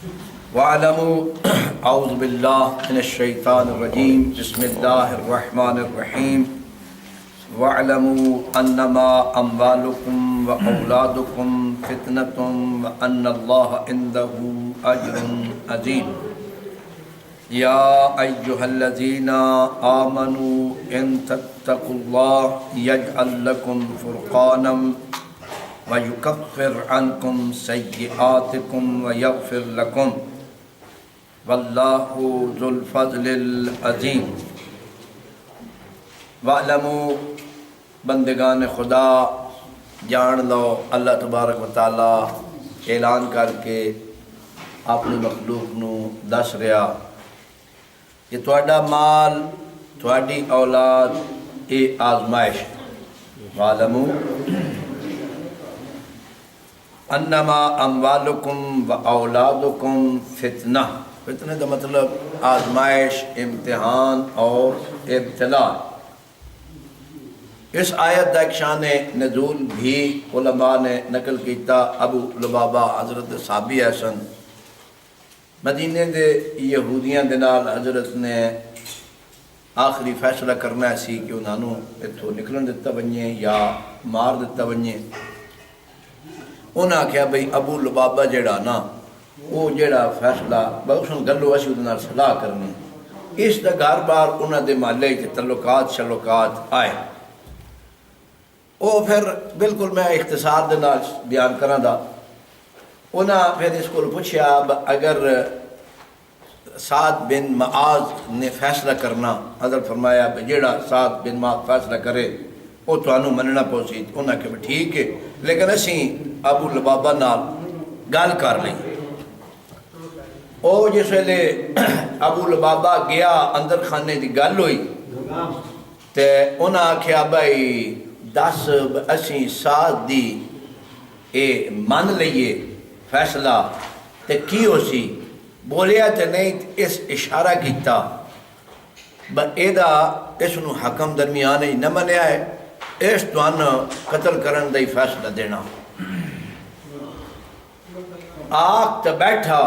وَاعْلَمُوا اعوذ باللہ من الشیطان الرجیم بسم اللہ الرحمن الرحیم وَاعْلَمُوا أَنَّمَا أَمْوَالُكُمْ وَأَوْلَادُكُمْ فِتْنَةٌ وَأَنَّ اللَّهَ عِنْدَهُ أَجْرٌ عَظِيمٌ يَا أَيُّهَا الَّذِينَ آمَنُوا إِن تَتَّقُوا اللَّهَ يَجْعَل لَّكُمْ فُرْقَانًا وَيُكَفِّرْ عَنْكُمْ سَيِّئَاتِكُمْ وَيَغْفِرْ لَكُمْ واللہ ذو الفضل العظیم۔ وَاعْلَمُوا بندگان خدا جان لو، اللہ تبارک و تعالی اعلان کر کے اپنی مخلوق نو دس رہا کہ تہاڈا مال تہاڈی اولاد یہ آزمائش۔ وَاعْلَمُوا انما اموالکم و اولادکم فتنہ۔ فتنہ کا مطلب آزمائش، امتحان اور ابتلا۔ اس آیت کا ایک شان نزول بھی علماء نے نقل کیتا۔ ابو لبابہ حضرت صحابی حسن مدینے دے یہودیاں دے نال حضرت نے آخری فیصلہ کرنا سی کہ انہوں نے اتھوں نکلن دیتا بنیے یا مار دیتا بنیے۔ انہاں کہا بھئی ابو لبابہ جڑا نا وہ جڑا فیصلہ بہت گلو اسی انہاں صلاح کرنی، اس دا گھر بار انہاں دے محلے کے تعلقات شلوکات آئے۔ وہ پھر بالکل میں اختصار دے نال بیان کرنا دا۔ انہاں پھر اس کو پوچھا اگر سعد بن معاذ نے فیصلہ کرنا، حضرت فرمایا جڑا سعد بن معاذ فیصلہ کرے وہ تو مننا پوسی۔ انہاں کہ ٹھیک ہے لیکن اسی ابو لبابہ نال گل کر لیں۔ او جس ویلے ابو لبابہ گیا اندر خانے دی گل ہوئی تے انہاں آکھیا بھائی دس اسی ساتھ دی اے من لئیے فیصلہ تے کی ہو سی؟ بولیا تے نہیں اس اشارہ کیتا ایدہ اس نو حکم درمیان ہی نہ منیا ہے، اس توان قتل کرن دا فیصلہ دینا۔ آگ تا بیٹھا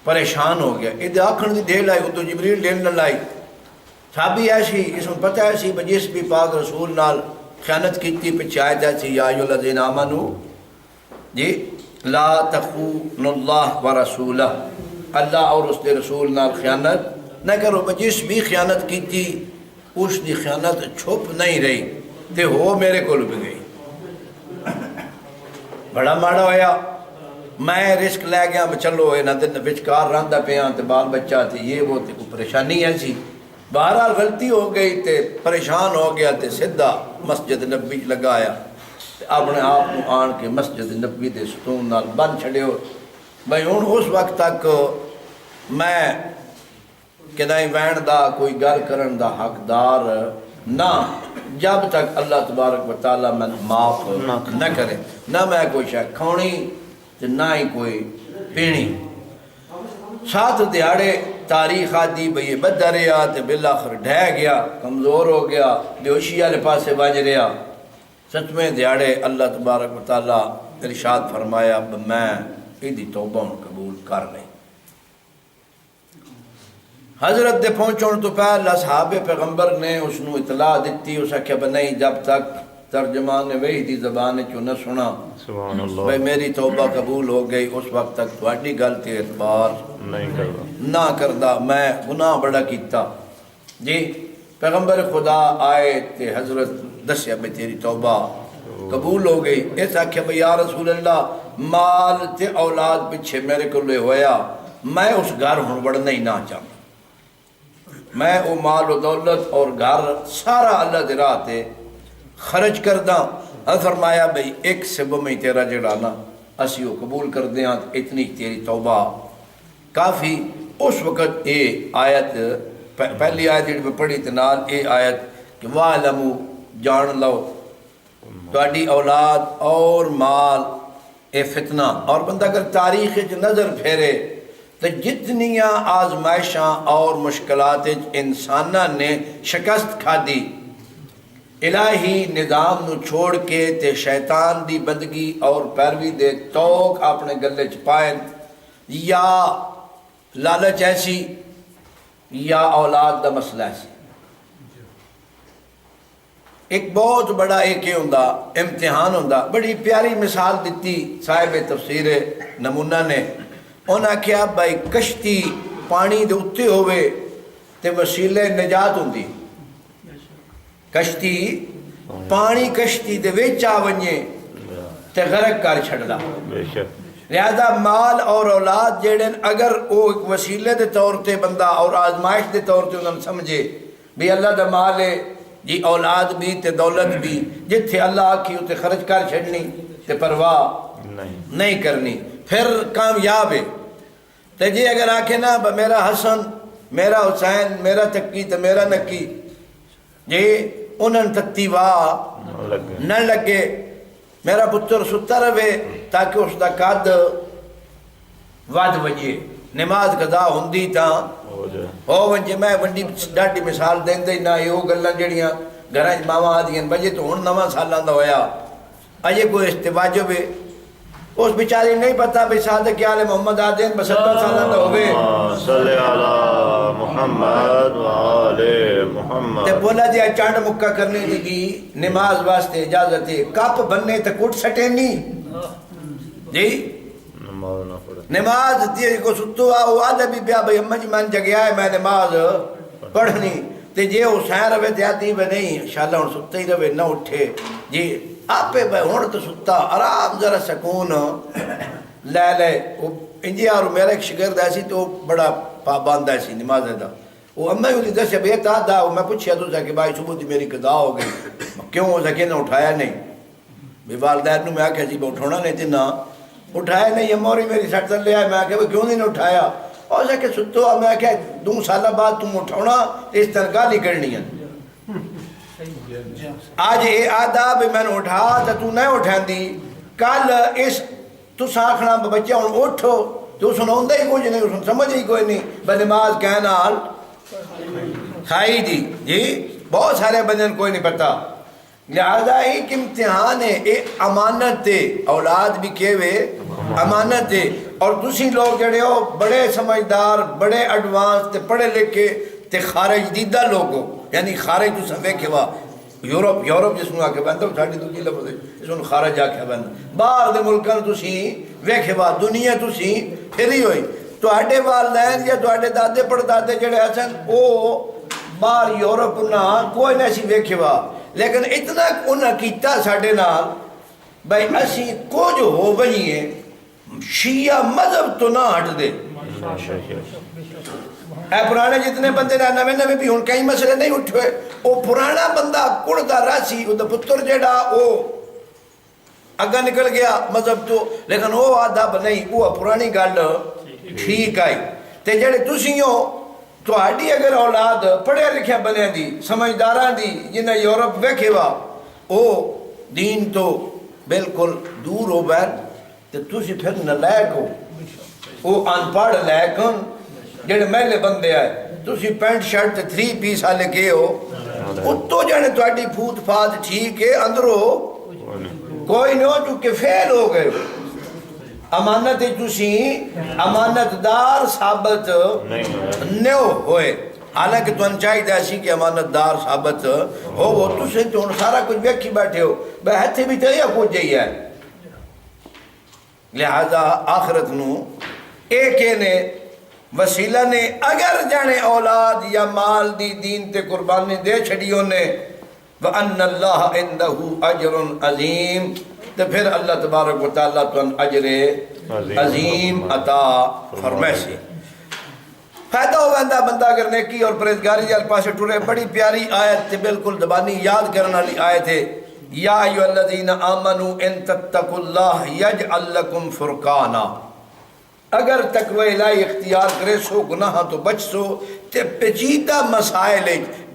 پریشان ہو گیا، ادھے آکھن دی دے لائی ادھو جبریل دین نہ لائی۔ صحابی ایسی اس میں پتہ ایسی بجیس بھی پاک رسول نال خیانت کیتی پچھے آیت ایسی یا ایھا الذین آمنو جی لا تخونوا اللہ ورسولہ، اللہ اور اس دے رسول نال خیانت نہ کرو۔ بجیس بھی خیانت کیتی اس دی خیانت چھپ نہیں رہی تے ہو میرے کو بھی گئی۔ بڑا ماڑا ہویا، میں رسک لے گیا چلو انہاں دے وچکار رہندا پیاں تے بال بچہ تھی یہ وہ تے کوئی پریشانی ہے سی۔ بہرحال غلطی ہو گئی تے پریشان ہو گیا تے سدھا مسجد نبوی لگایا تے اپنے آپ کو آن کے مسجد نبوی دے ستون نال بن چھڑیو۔ بھئی ہن اس وقت تک میں کدائیں وین دا کوئی گل کرن دا حقدار نہ جب تک اللہ تبارک و تعالیٰ میں معاف نہ کرے، نہ میں کوئی شاید کھونی تے نہ ہی کوئی پینی۔ ساتھ دیہڑے تاریخ آدھی بھئی بدہ رہا تے بالآخر ڈھہ گیا، کمزور ہو گیا، بیوشی والے پاسے بج رہا۔ سچ میں دیہڑے اللہ تبارک و تعالیٰ ارشاد فرمایا میں ایدی توبہ قبول کر لیں۔ حضرت دے پہنچون تو پہلے اصحاب پیغمبر نے اس نو اطلاع دیتی، اسے کہ نہیں جب تک ترجمان وحی دی زبان چو نہ سنا سبحان اللہ بھئی میری توبہ قبول ہو گئی، اس وقت تک تھوڑی گل تے اعتبار نہ کردہ، میں گناہ بڑا کیتا۔ جی پیغمبر خدا آئے تے حضرت دسیا بھئی تیری توبہ قبول ہو گئی۔ ایسا کہ بھئی یا رسول اللہ مال تے اولاد پچھے میرے کو لے ہویا، میں اس گھر ہوں بڑھنا ہی نہ چاہتا، میں او مال و دولت اور گھر سارا اللہ دے راہ تے خرچ کردہ۔ فرمایا بھئی ایک سبب میں تیرا جڑانا اسی وہ قبول کر دیاں، اتنی تیری توبہ کافی۔ اس وقت یہ آیت پہلی آیت جڑی میں پڑھی تنال یہ آیت کہ وَاعْلَمُوا جان لو تہاڈی اولاد اور مال اے فتنہ۔ اور بندہ اگر تاریخ نظر پھیرے تو جتنیاں آزمائشاں اور مشکلات انسانہ نے شکست کھا دی، الہی نظام نو چھوڑ کے تے شیطان دی بندگی اور پیروی دے توک اپنے گلے چ پائیں، یا لالچ ایسی یا اولاد دا مسئلہ ایسی۔ ایک بہت بڑا ایک ہوندا امتحان ہوندا۔ بڑی پیاری مثال دیتی صاحب تفسیر نمونہ نے، انہاں کیا بھائی کشتی پانی دے اتے ہوئے تے وسیلے نجات ہوندی، کشتی پانی کشتی دے وچ آ ونجے تے غرق کر چھڑدا۔ لہذا مال اور اولاد جڑے اگر وہ ایک وسیلے دے طور تے بندہ اور آزمائش دے طور تے انہوں سمجھے بھی اللہ دا مال ہے جی، اولاد بھی تے دولت بھی، جتھے اللہ آکھی تے خرچ کر چھڑنی تے پرواہ نہیں کرنی، پھر کامیاب ہے۔ تے جی اگر آکھے نا میرا حسن، میرا حسین، میرا تکی تے میرا نکی، جی انہاں تتی واہ نہ لگے، میرا پتر ستا رہے تاکہ اس دا قد ود وجے، نماز قضا ہوندی تاں ہو ونجے۔ میں ونڈی ڈاٹی مثال دیں دے نہ یہ گلاں جڑیاں گھراں ماواں آدیاں بجے تو ہن 9 سالاں دا ہویا اجے کوئی استواجب ہے، اس بیچاری نہیں پتہ بھی صادق آل محمد آدین 72 سالاں دا ہوئے صلی علی محمد و آل محمد، تے بولا جی چانڈ مکہ کرنے دی نماز واسطے اجازت ہے، کپ بننے تے کٹ سٹے نہیں جی، نماز دی کو ستو آو آدھا بھی بیا بھئی اماں جی من جگیا ہے میں نماز پڑھنی، تے جے حسین روے تے آتی بھی نہیں انشاءاللہ ہن ستا ہی روے نہ اٹھے جی، آپے بھئی ہن تو ستا آرام ذرا سکون لے لے۔ انجی اور میرا ایک شگرد ایسی تو بڑا پابند ایسی نماز دا، وہ اماں ہی دس بیتا دا، میں پوچھیا تو کہ بھائی صبح دی میری قضا ہو گئی، کیوں ہو سکے نہ اٹھایا نہیں، بھی والدین نو میں آکھیا جی میں اٹھونا نہیں تھی نہ اٹھایا نہیں، یہ موری میری سٹ تر لے آئے، میں آکھیا کیوں نہیں اٹھایا، اور سے کہ ستو میں آکھیا 2 سالہ بعد تم اٹھونا اس تنگاہ نہیں کرنی ہے، آج اے آدھا بھی میں نے اٹھا تو تو نہیں اٹھائیں دی، کل اس تو ساکھنا بچہ ہوں اٹھو تو سنوں دے ہی کچھ نہیں، سن سمجھ ہی کوئی نہیں، بنماز کہنا حال کھائی دی جی، بہت سارے بندن کوئی نہیں پتا۔ لہذا ایک امتحان ہے، ایک امانت ہے، اولاد بھی کہوے امانت ہے، اور دوسری لوگ جڑے ہو بڑے سمجھدار، بڑے ایڈوانس تے پڑھے لکھے تے خارج دیدہ لوگوں، یعنی خارج تو سمیں کھوا یورپ جس میں آکے بندہ ساڑھی دوجی لفظ ہے اس میں خارج آکے بندہ باہر دے ملکان تو سی ویکھوا دنیا تو سی پھری ہوئی تو آٹے والدین یا تو آٹے دادے پڑھ دادے جڑے حسن او باہر یورپ نہ کوئی نہ سی ویکھوا، لیکن اتنا انہاں کیتا ساڑھے نال بھائی اسی کو جو ہو بنیے شیعہ مذہب تو نہ ہٹ دے، اے پرانے جتنے بندے نہ نویں بھی ہن کئی مسئلے نہیں اٹھوے، او پرانا بندہ کڑدا راسی او دا پتر جڑا او اگا نکل گیا مذہب تو، لیکن او آدھا نہیں، او پرانی گل ٹھیک آئی تے جڑے تسیوں تہاڈی اگر اولاد پڑھے لکھے بنے دی سمجھداراں دی جنہیں یورپ ویکھے وا او دین تو بالکل دور ہو بیٹھ تے تسی پھر نالائق ہو، او ان پڑھ لیکن جڑے محلے بندے آئے تسی پینٹ شرٹ تے 3 پیس والے کے ہو، اتو جانے تہاڈی پھوت پھات ٹھیک ہے، اندروں کوئی نہیں ہو چکے فیل ہو گئے، امانت تسی امانت دار ثابت نہیں ہوئے، حالانکہ تو انچائی دیسی کہ امانت دار ثابت ہو، وہ تسی تو سارا کچھ بیکھی بیٹھے ہو، بے ہتھے بھی تیہ کچھ جائی ہے۔ لہذا آخرت نو ایک نے وسیلہ نے اگر جانے اولاد یا مال دی دین تے قربانی دے چھڑیوں نے وَأَنَّ اللَّهَ عِنْدَهُ أَجْرٌ عَظِيمٌ، تو پھر اللہ تبارک و تعالیٰ تو اجر عظیم عطا فرمائے سے فائدہ ہو گا بندہ اگر نیکی اور پرہیزگاری جال پاسے ٹورے۔ بڑی پیاری آیت تھی، بالکل زبانی یاد کرنے والی آیت ہے، یا ایھا الذین آمنوا ان تتقوا اللہ یجعل لکم فرقانا، اگر تقوی الہی اختیار کرے سو گناہ تو بچ سو تے پیچیدہ مسائل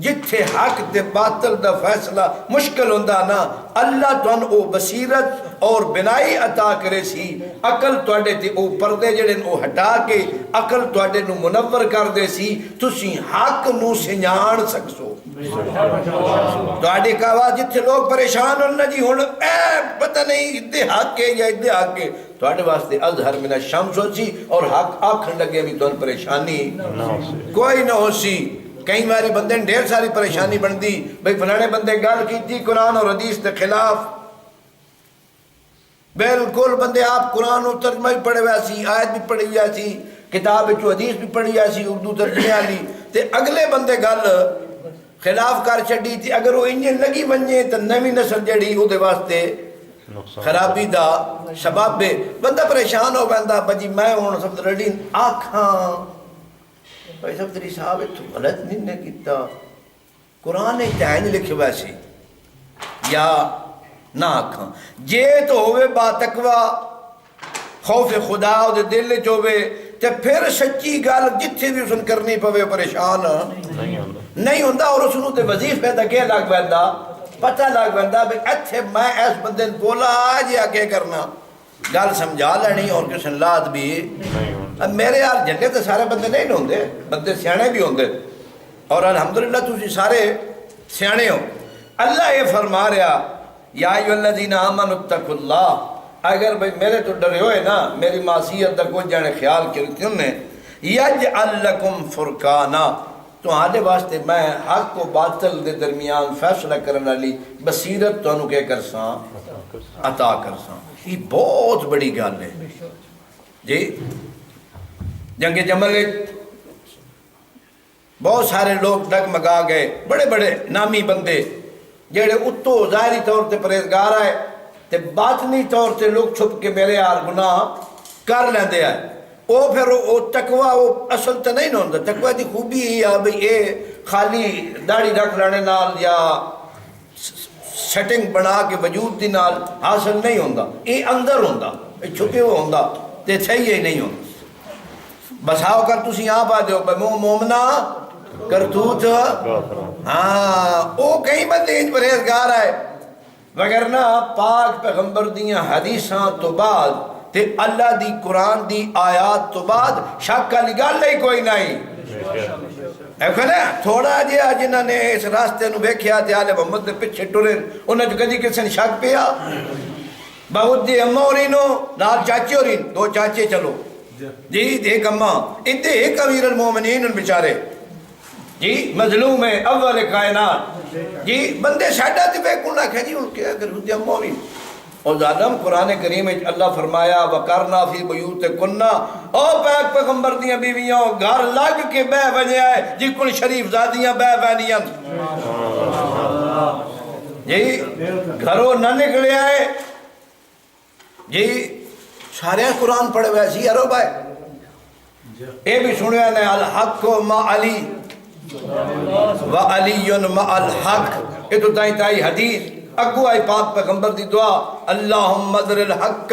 جتھے حق تے باطل دا فیصلہ مشکل ہوندا نا، اللہ تن او بصیرت اور بنائی عطا کرے سی، عقل تواڈے تے او پردے جڑے او ہٹا کے عقل تواڈے نو منور کر دے سی، تسی حق نو سنجان سکسو۔ تواڈی کہوا جتھے لوگ پریشان ہون نا جی ہن اے پتہ نہیں ادھے حق ہے یا ادھے حق ہے تواڈے واسطے اظہر من الشمس ہو سی اور حق آکھن لگے بھی تون پریشانی کوئی نہ ہو سی کئی باری بندے ڈھیر ساری پریشانی بندی بھئی فلانے بندے گل کیتی قرآن اور حدیث کے خلاف بالکل بندے آپ قرآن و ترجمہ بھی پڑھے ہوئے سی آیت بھی پڑھی ہوئی سی کتاب جو حدیث بھی پڑھی ہوئی سی اردو ترجمے والی تے اگلے بندے گل خلاف کر چھڈی تھی اگر وہ انجن لگی بنجے تو نویں نسل جڑی وہ دے واسطے خرابی دا سبب ہے بندہ پریشان ہو بندہ بجی میں ہوں سب ریڈی آکھاں بھائی سب تری صاحب تو غلط نہیں نے کیتا قرآن تعین لکھے ویسے یا نہ آکھاں جے تو ہوئے با تقوی خوف خدا دے دل چ ہوئے تے پھر سچی گل جتھے بھی اسن کرنی پوے پریشان نہیں ہوندا اور اس نوں تے وظیفے دا کہ لگ پیندا پتہ لگ پیندا بھئی ایتھے میں اس بندے نوں بولا جی کیا کرنا گل سمجھا لینی اور کس لاد بھی اب میرے یار جگہ تے سارے بندے نہیں ہوندے بندے سیانے بھی ہوندے اور الحمدللہ تسی سارے سیانے ہو اللہ یہ فرما رہا یا ایھا الذین آمنوا اتقوا اللہ اگر بھئی میرے تو ڈرے ہوئے نا میری معصیت دا کوئی جانے خیال کرتی ہوں نے یجعل لکم فرقانا تو آدھے واسطے میں حق و باطل دے درمیان فیصلہ کرنے والی بصیرت تو انہوں کے کرساں عطا کرساں یہ بہت بڑی گل ہے جی جنگ جمل بہت سارے لوگ ڈگمگا گئے بڑے بڑے نامی بندے جڑے اتو ظاہری طور تے پرہیزگار آئے تے باطنی طور تے لوگ چھپ کے میرے یار گناہ کر لیندے آئے او پھر او تقوی او اصل تے نہیں ہوندا تقوی دی خوبی ہے بھئی اے خالی داڑھی رکھ لینے نال یا سیٹنگ بنا کے وجود دی نال حاصل نہیں ہوندا اے اندر ہوندا اے چھپے ہوئے ہوندا تے صحیح نہیں ہوندا بساؤ کر تسی آپ آ دیو بھئی مومنہ کرتوت ہاں او کئی بندے انج پرہیزگار آئے وگرنہ پاک پیغمبر دیاں حدیثاں تو بعد تے اللہ دی قرآن دی آیات تو بعد شک کا لگال نہیں کوئی نہیں ایک نا تھوڑا جیا جنہاں نے اس راستے نو بیکھیا تے آلے محمد دے پچھے ٹرین انہاں جو کدی کسی نے شک پیا بہت دی اماں ہورینو نال چاچے ہورین دو چاچے چلو جی ایک اماں انتے ایک امیر المومنین ان بیچارے جی مظلوم ہے اول کائنات جی بندے ساڈا تے بے کنا کہ جی ان کے اگر ہو دیا موری اور ظالم قرآن کریم میں اللہ فرمایا وقرنا فی بیوتکنا او پاک پیغمبر دیاں بیویاں گھر لگ کے بے وجہ ہے جی کن شریف زادیاں بے وینیاں جی گھروں نہ نکلے آئے جی سارے قرآن پڑھے ہوئے سی ارو بھائی اے بھی سنیا نے الحق ما علی وعلی مع الحق یہ تو تائی حدیث اگو آئی پاک پیغمبر دی دعا اللہم مدر الحق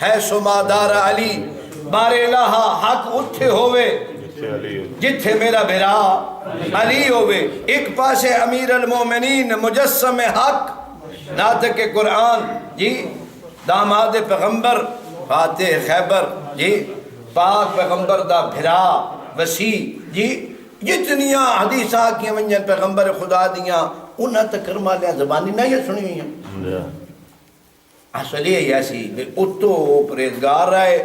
ہے سما دار علی بار الہ حق اتھے ہوئے جتھے میرا بھرا علی ہوئے ایک پاسے امیر المومنین مجسم حق ناطق قرآن جی داماد پیغمبر فاتح خیبر جی پاک پیغمبر دا بھرا وسیع جی جتنیاں حدیثاں کی منجن پیغمبر خدا دیاں انہاں تکرمہ لیا زبانی نہ یہ سنی ہوئی ہیں اصلی ہے ایسی اتو پریزگار رہے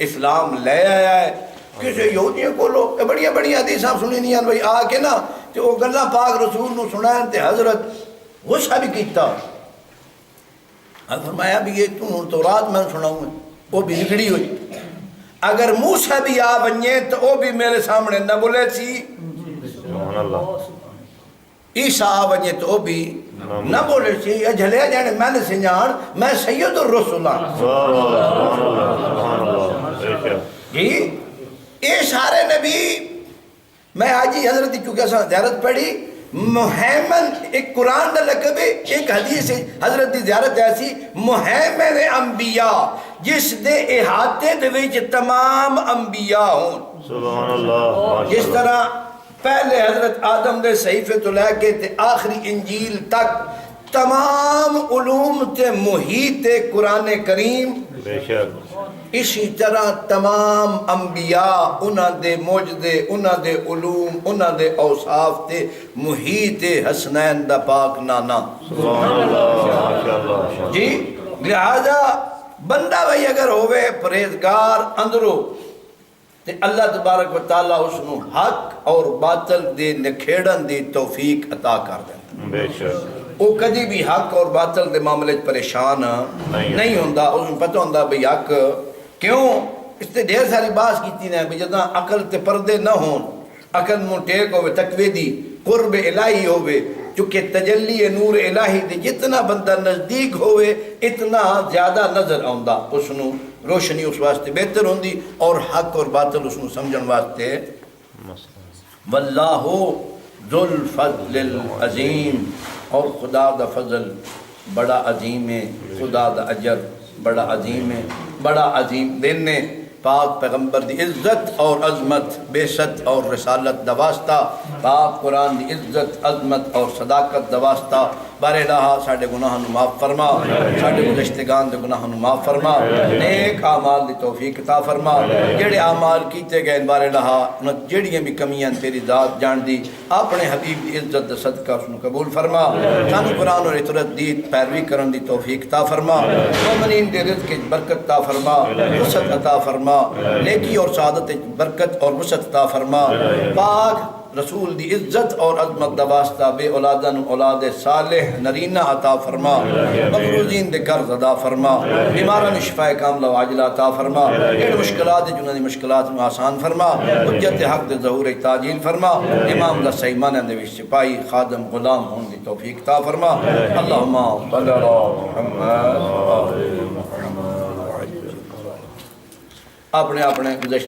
اسلام لے آیا ہے کسی یہودیوں کو لوگ بڑی بڑی حدیثاں سنی نہیں ہیں بھئی آ کے نا کہ وہ گلہ پاک رسول نو سنائیں تے حضرت غصہ بھی کیتا فرمایا بھی یہ تم تورات میں سناؤں گا وہ بھی نکڑی ہوئی اگر موسیٰ بھی آ بنیے تو وہ بھی میرے سامنے نہ بولے سی عیسیٰ آ بنیے تو وہ بھی نہ بولے سی جھلے جانے میں نے سنجان میں سید الرسولان جی یہ سارے نبی میں آجی حضرت چونکہ زیارت پڑھی محیمن ایک قرآن دا لقب ہے ایک حدیث حضرت دی زیارت ایسی محیمن انبیاء جس دے احاطے دے وچ تمام انبیاء ہون سبحان اللہ جس طرح پہلے حضرت آدم دے صحیفے تو لے کے تے آخری انجیل تک تمام علوم تے محیط قرآن کریم بے شک اسی طرح تمام انبیاء انہاں دے معجزے انہاں دے علوم انہاں دے اوصاف تے محیط حسنین دا پاک نانا سبحان اللہ ماشاءاللہ جی لہذا بندہ بھئی اگر ہوئے پرہیزگار اندرو تے اللہ تبارک و تعالیٰ اس نو حق اور باطل دے نکھیڑن دی توفیق عطا کر دیں بے شک وہ کدی بھی حق اور باطل دے معاملے پریشان نہیں ہوندا اس میں پتہ ہوندا بھئی حق کیوں اس تے ڈھیر ساری بات کیتی نے بھی جداں عقل تے پردے نہ ہون عقل منہ ٹیک ہوئے تقوی دی قرب الہی ہوئے چونکہ تجلی نور الہی دے جتنا بندہ نزدیک ہوئے اتنا زیادہ نظر آندا اس نو روشنی اس واسطے بہتر ہوندی اور حق اور باطل اس نو سمجھن واسطے واللہ ذو الفضل العظیم اور خدا دا فضل بڑا عظیم ہے خدا دا اجر بڑا عظیم ہے بڑا عظیم دن نے پاک پیغمبر دی عزت اور عظمت بعثت اور رسالت دا واسطہ پاک قرآن دی عزت عظمت اور صداقت دا واسطہ بار الہ ساڑھے گناہاں نو معاف فرما ساڑھے گزشتگان دے گناہاں نو معاف فرما نیک اعمال دی توفیق عطا فرما جڑے اعمال کیتے گئے بار الہ جڑیاں بھی کمیاں تیری ذات جان دی اپنے حبیب دی عزت دا صدقہ اس نو قبول فرما سانو قرآن اور اطرت دی پیروی کرن دی توفیق عطا فرما مومنین دے رزق وچ برکت عطا فرما وسعت عطا فرما نیکی اور سعادت برکت اور وسعت عطا فرما پاک رسول دی عزت اور عظمت دا واسطہ بے اولادن اولاد صالح نرینہ عطا فرما مقروضین دے قرض ادا فرما بیماران شفاء کاملہ و عاجلہ عطا فرما جڑ مشکلات جنہاں دی مشکلات میں آسان فرما حجت حق دے ظہور تاجیل فرما امام دا سیمان دے وچ سپاہی خادم غلام ہون دی توفیق عطا فرما اللہم صلی علی محمد اپنے گزشتہ